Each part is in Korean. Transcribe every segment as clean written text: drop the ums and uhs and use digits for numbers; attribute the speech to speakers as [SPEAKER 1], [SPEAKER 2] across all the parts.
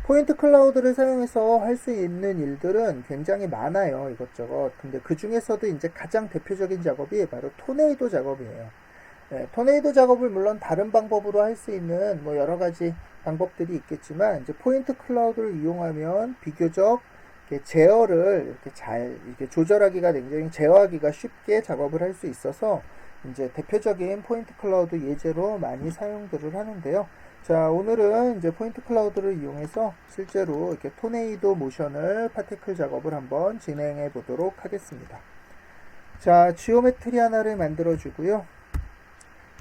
[SPEAKER 1] 포인트 클라우드를 사용해서 할 수 있는 일들은 굉장히 많아요. 이것저것. 근데 그 중에서도 이제 가장 대표적인 작업이 바로 토네이도 작업이에요. 네, 토네이도 작업을 물론 다른 방법으로 할 수 있는 뭐 여러 가지 방법들이 있겠지만 이제 포인트 클라우드를 이용하면 비교적 이렇게 제어를 이렇게 잘 이렇게 조절하기가 굉장히 제어하기가 쉽게 작업을 할 수 있어서 이제 대표적인 포인트 클라우드 예제로 많이 사용들을 하는데요. 자, 오늘은 이제 포인트 클라우드를 이용해서 실제로 이렇게 토네이도 모션을 파티클 작업을 한번 진행해 보도록 하겠습니다. 자, 지오메트리 하나를 만들어 주고요.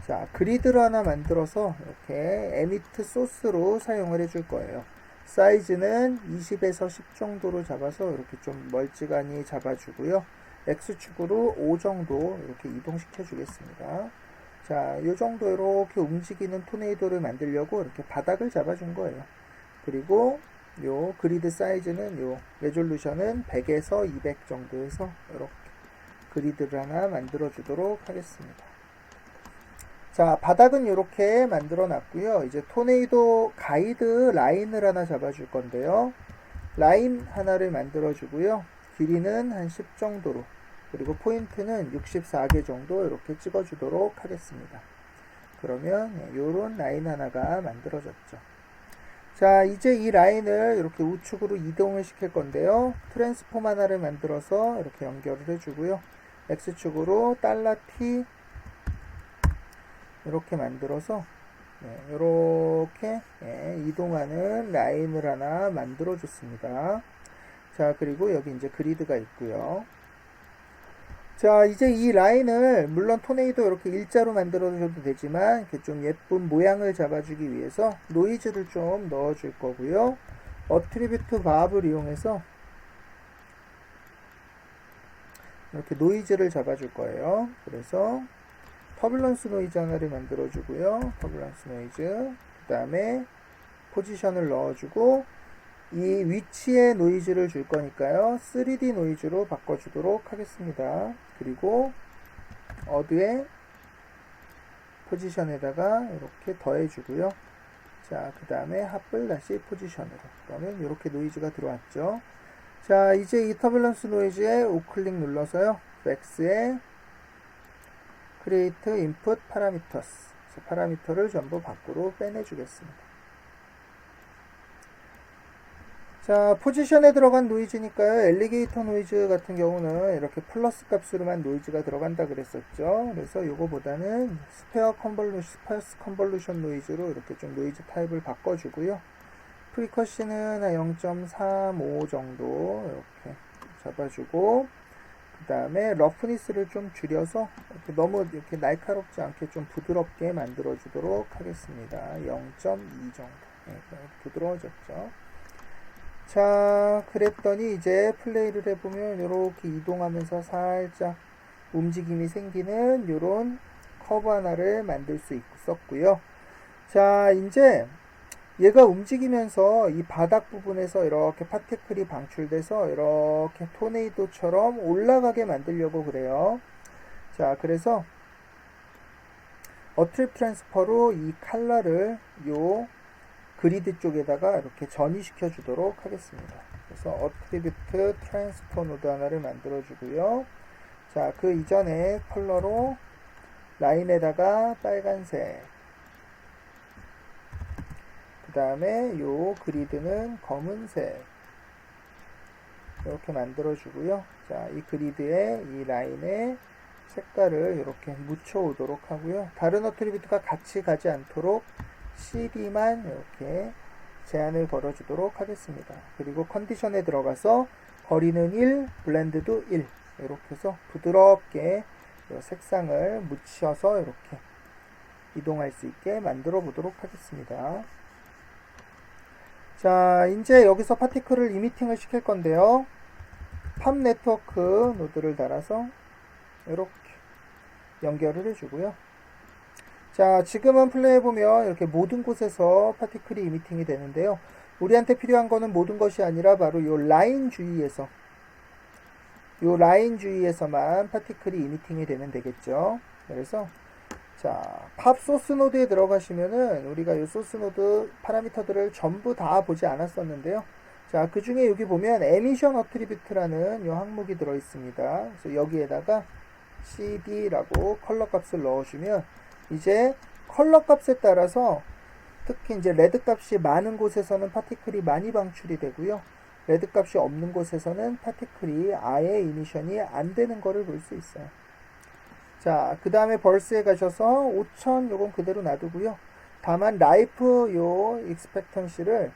[SPEAKER 1] 자, 그리드를 하나 만들어서 이렇게 에미트 소스로 사용을 해줄 거예요. 사이즈는 20에서 10 정도로 잡아서 이렇게 좀 멀찌감히 잡아주고요. X축으로 5 정도 이렇게 이동시켜 주겠습니다. 자, 이 정도 이렇게 움직이는 토네이도를 만들려고 이렇게 바닥을 잡아준 거예요. 그리고 요 그리드 사이즈는 요 레졸루션은 100에서 200 정도에서 이렇게 그리드를 하나 만들어 주도록 하겠습니다. 자, 바닥은 이렇게 만들어 놨고요. 이제 토네이도 가이드 라인을 하나 잡아줄 건데요. 라인 하나를 만들어 주고요. 길이는 한 10 정도로, 그리고 포인트는 64개 정도 이렇게 찍어 주도록 하겠습니다. 그러면 이런 라인 하나가 만들어졌죠. 자, 이제 이 라인을 이렇게 우측으로 이동을 시킬 건데요. 트랜스폼 하나를 만들어서 이렇게 연결을 해주고요. X축으로 $T 이렇게 만들어서 이렇게 이동하는 라인을 하나 만들어 줬습니다. 자, 그리고 여기 이제 그리드가 있고요. 자, 이제 이 라인을 물론 토네이도 이렇게 일자로 만들어 주셔도 되지만 이렇게 좀 예쁜 모양을 잡아주기 위해서 노이즈를 좀 넣어 줄 거고요. 어트리뷰트 밥을 이용해서 이렇게 노이즈를 잡아줄 거예요. 그래서 터뷸런스 노이즈 하나를 만들어 주고요. 터뷸런스 노이즈, 그 다음에 포지션을 넣어주고 이 위치에 노이즈를 줄 거니까요. 3D 노이즈로 바꿔주도록 하겠습니다. 그리고 어드의 포지션에다가 이렇게 더해주고요. 자, 그 다음에 합을 다시 포지션으로. 그러면 이렇게 노이즈가 들어왔죠. 자, 이제 이 터뷸런스 노이즈에 우클릭 눌러서요. X에 Create Input Parameters. 파라미터를 전부 밖으로 빼내주겠습니다. 자, 포지션에 들어간 노이즈니까요. 엘리게이터 노이즈 같은 경우는 이렇게 플러스 값으로만 노이즈가 들어간다 그랬었죠. 그래서 요거보다는 스페어스 컨볼루션 노이즈로 이렇게 좀 노이즈 타입을 바꿔주고요. 프리커시는 0.35 정도 이렇게 잡아주고, 그 다음에 러프니스를 좀 줄여서 이렇게 너무 이렇게 날카롭지 않게 좀 부드럽게 만들어 주도록 하겠습니다. 0.2 정도. 부드러워졌죠. 자, 그랬더니 이제 플레이를 해보면 이렇게 이동하면서 살짝 움직임이 생기는 이런 커브 하나를 만들 수 있었고요. 자, 이제 얘가 움직이면서 이 바닥 부분에서 이렇게 파티클이 방출돼서 이렇게 토네이도처럼 올라가게 만들려고 그래요. 자, 그래서 어트립 트랜스퍼로 이 컬러를 요 그리드 쪽에다가 이렇게 전이시켜 주도록 하겠습니다. 그래서 어트리뷰트 트랜스퍼 노드 하나를 만들어 주고요. 자, 그 이전에 컬러로 라인에다가 빨간색, 그 다음에 요 그리드는 검은색 이렇게 만들어 주고요. 자, 이 그리드에 이 라인에 색깔을 이렇게 묻혀 오도록 하고요. 다른 어트리뷰트가 같이 가지 않도록 CD만 이렇게 제한을 걸어 주도록 하겠습니다. 그리고 컨디션에 들어가서 거리는 1, 블렌드도 1 이렇게 해서 부드럽게 색상을 묻혀서 이렇게 이동할 수 있게 만들어 보도록 하겠습니다. 자, 이제 여기서 파티클을 이미팅을 시킬 건데요. 팝 네트워크 노드를 달아서 이렇게 연결을 해주고요. 자, 지금은 플레이해보면 이렇게 모든 곳에서 파티클이 이미팅이 되는데요. 우리한테 필요한 거는 모든 것이 아니라 바로 요 라인 주위에서만 파티클이 이미팅이 되면 되겠죠. 그래서 자, 팝 소스 노드에 들어가시면은 우리가 이 소스 노드 파라미터들을 전부 다 보지 않았었는데요. 자, 그 중에 여기 보면 에미션 어트리뷰트라는 이 항목이 들어 있습니다. 그래서 여기에다가 cd라고 컬러 값을 넣어주면 이제 컬러 값에 따라서 특히 이제 레드 값이 많은 곳에서는 파티클이 많이 방출이 되고요. 레드 값이 없는 곳에서는 파티클이 아예 이미션이 안 되는 거를 볼 수 있어요. 자, 그 다음에 벌스에 가셔서 5000 요건 그대로 놔두고요. 다만 라이프 요 익스펙턴시를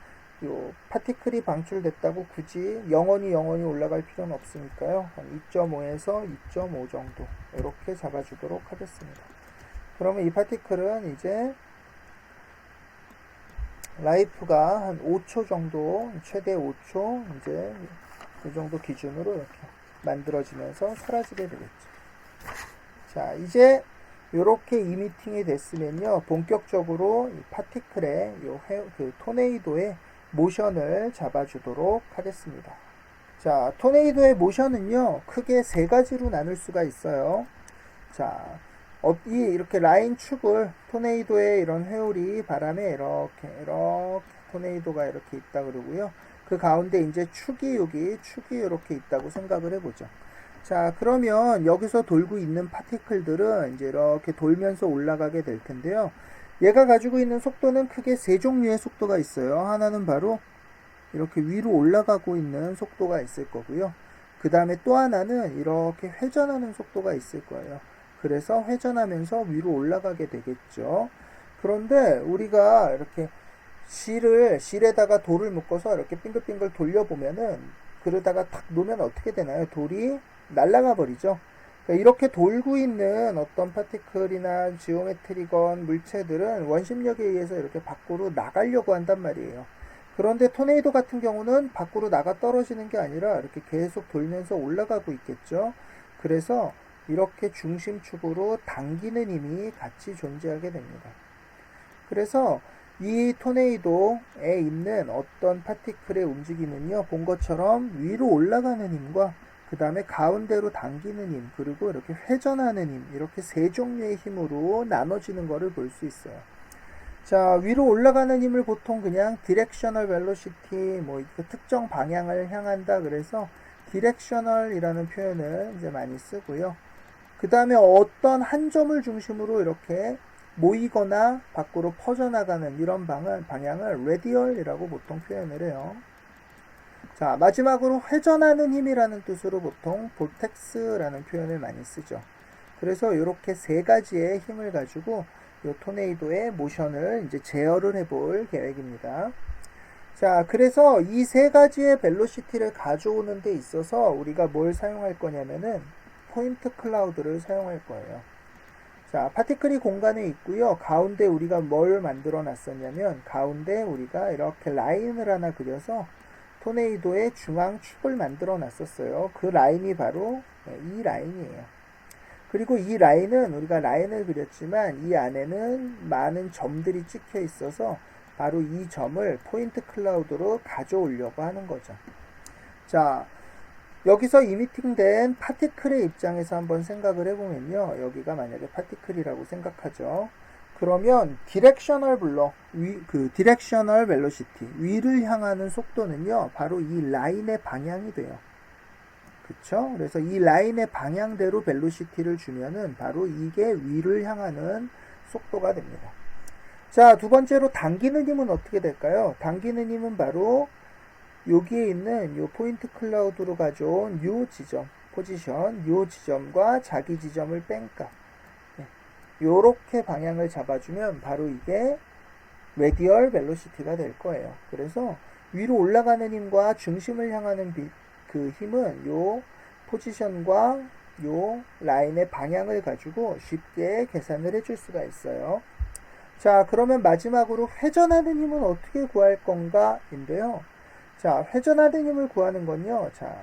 [SPEAKER 1] 요 파티클이 방출됐다고 굳이 영원히 올라갈 필요는 없으니까요. 한 2.5에서 2.5 정도 이렇게 잡아주도록 하겠습니다. 그러면 이 파티클은 이제 라이프가 한 5초 정도, 최대 5초 이제 이 정도 기준으로 이렇게 만들어지면서 사라지게 되겠죠. 자, 이제 요렇게 이미팅이 됐으면요, 본격적으로 이 파티클의 그 토네이도의 모션을 잡아주도록 하겠습니다. 자, 토네이도의 모션은요, 크게 세 가지로 나눌 수가 있어요. 자, 이렇게 라인 축을 토네이도의 이런 회오리 바람에 이렇게 토네이도가 이렇게 있다 그러고요. 그 가운데 이제 축이 이렇게 있다고 생각을 해보죠. 자, 그러면 여기서 돌고 있는 파티클들은 이제 이렇게 돌면서 올라가게 될 텐데요. 얘가 가지고 있는 속도는 크게 세 종류의 속도가 있어요. 하나는 바로 이렇게 위로 올라가고 있는 속도가 있을 거고요. 그 다음에 또 하나는 이렇게 회전하는 속도가 있을 거예요. 그래서 회전하면서 위로 올라가게 되겠죠. 그런데 우리가 이렇게 실에다가 돌을 묶어서 이렇게 빙글빙글 돌려보면은 그러다가 탁 놓으면 어떻게 되나요? 돌이 날아가 버리죠. 그러니까 이렇게 돌고 있는 어떤 파티클이나 지오메트리건 물체들은 원심력에 의해서 이렇게 밖으로 나가려고 한단 말이에요. 그런데 토네이도 같은 경우는 밖으로 나가 떨어지는 게 아니라 이렇게 계속 돌면서 올라가고 있겠죠. 그래서 이렇게 중심축으로 당기는 힘이 같이 존재하게 됩니다. 그래서 이 토네이도에 있는 어떤 파티클의 움직임은요, 본 것처럼 위로 올라가는 힘과 그 다음에 가운데로 당기는 힘, 그리고 이렇게 회전하는 힘, 이렇게 세 종류의 힘으로 나눠지는 것을 볼 수 있어요. 자, 위로 올라가는 힘을 보통 그냥 디렉셔널 벨로시티, 뭐 특정 방향을 향한다 그래서 디렉셔널이라는 표현을 이제 많이 쓰고요. 그 다음에 어떤 한 점을 중심으로 이렇게 모이거나 밖으로 퍼져나가는 이런 방향을 레디얼이라고 보통 표현을 해요. 자, 마지막으로 회전하는 힘이라는 뜻으로 보통 보텍스라는 표현을 많이 쓰죠. 그래서 이렇게 세 가지의 힘을 가지고 이 토네이도의 모션을 이제 제어를 해볼 계획입니다. 자, 그래서 이 세 가지의 벨로시티를 가져오는 데 있어서 우리가 뭘 사용할 거냐면은 포인트 클라우드를 사용할 거예요. 자, 파티클이 공간에 있고요. 가운데 우리가 뭘 만들어 놨었냐면 가운데 우리가 이렇게 라인을 하나 그려서 토네이도의 중앙축을 만들어 놨었어요. 그 라인이 바로 이 라인이에요. 그리고 이 라인은 우리가 라인을 그렸지만 이 안에는 많은 점들이 찍혀 있어서 바로 이 점을 포인트 클라우드로 가져오려고 하는 거죠. 자, 여기서 이미팅된 파티클의 입장에서 한번 생각을 해보면요. 여기가 만약에 파티클이라고 생각하죠. 그러면 디렉셔널 디렉셔널 벨로시티, 위를 향하는 속도는요, 바로 이 라인의 방향이 돼요. 그쵸? 그래서 이 라인의 방향대로 벨로시티를 주면은 바로 이게 위를 향하는 속도가 됩니다. 자, 두 번째로 당기는 힘은 어떻게 될까요? 당기는 힘은 바로 여기에 있는 요 포인트 클라우드로 가져온 요 지점, 포지션, 요 지점과 자기 지점을 뺀 값. 요렇게 방향을 잡아주면 바로 이게 레디얼 벨로시티가 될 거예요. 그래서 위로 올라가는 힘과 중심을 향하는 그 힘은 요 포지션과 요 라인의 방향을 가지고 쉽게 계산을 해줄 수가 있어요. 자, 그러면 마지막으로 회전하는 힘은 어떻게 구할 건가 인데요. 자, 회전하는 힘을 구하는 건요. 자,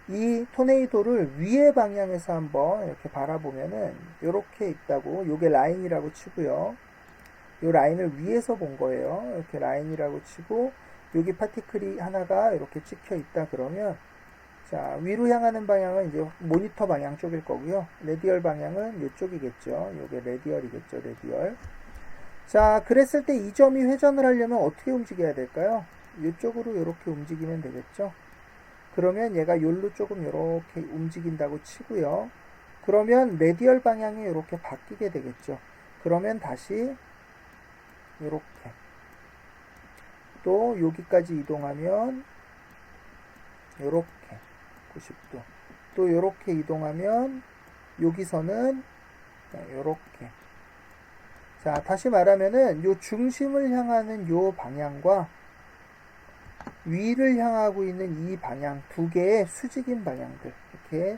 [SPEAKER 1] 이 토네이도를 위의 방향에서 한번 이렇게 바라보면은 이렇게 있다고, 요게 라인이라고 치고요. 요 라인을 위에서 본 거예요. 이렇게 라인이라고 치고 여기 파티클이 하나가 이렇게 찍혀 있다 그러면 자, 위로 향하는 방향은 이제 모니터 방향 쪽일 거고요. 레디얼 방향은 이쪽이겠죠. 요게 레디얼이겠죠. 레디얼. 자, 그랬을 때 이 점이 회전을 하려면 어떻게 움직여야 될까요? 이쪽으로 이렇게 움직이면 되겠죠. 그러면 얘가 요로 조금 이렇게 움직인다고 치고요. 그러면 레디얼 방향이 이렇게 바뀌게 되겠죠. 그러면 다시 이렇게 또 여기까지 이동하면 이렇게 90도 또 이렇게 이동하면 여기서는 이렇게. 자, 다시 말하면은 요 중심을 향하는 요 방향과 위를 향하고 있는 이 방향 두 개의 수직인 방향들, 이렇게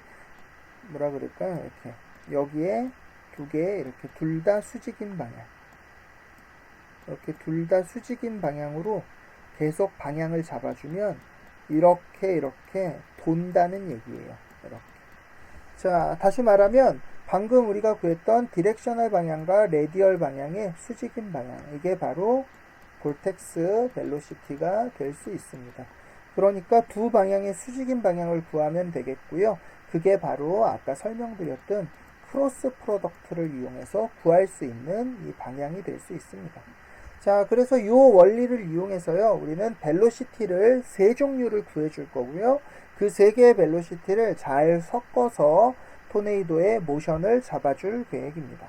[SPEAKER 1] 뭐라 그럴까요? 이렇게 여기에 두 개, 이렇게 둘 다 수직인 방향, 이렇게 둘 다 수직인 방향으로 계속 방향을 잡아주면 이렇게 돈다는 얘기예요. 이렇게. 자, 다시 말하면 방금 우리가 구했던 디렉셔널 방향과 레디얼 방향의 수직인 방향, 이게 바로 볼텍스 벨로시티가 될 수 있습니다. 그러니까 두 방향의 수직인 방향을 구하면 되겠고요. 그게 바로 아까 설명드렸던 크로스 프로덕트를 이용해서 구할 수 있는 이 방향이 될 수 있습니다. 자, 그래서 이 원리를 이용해서요, 우리는 벨로시티를 세 종류를 구해줄 거고요. 그 세 개의 벨로시티를 잘 섞어서 토네이도의 모션을 잡아줄 계획입니다.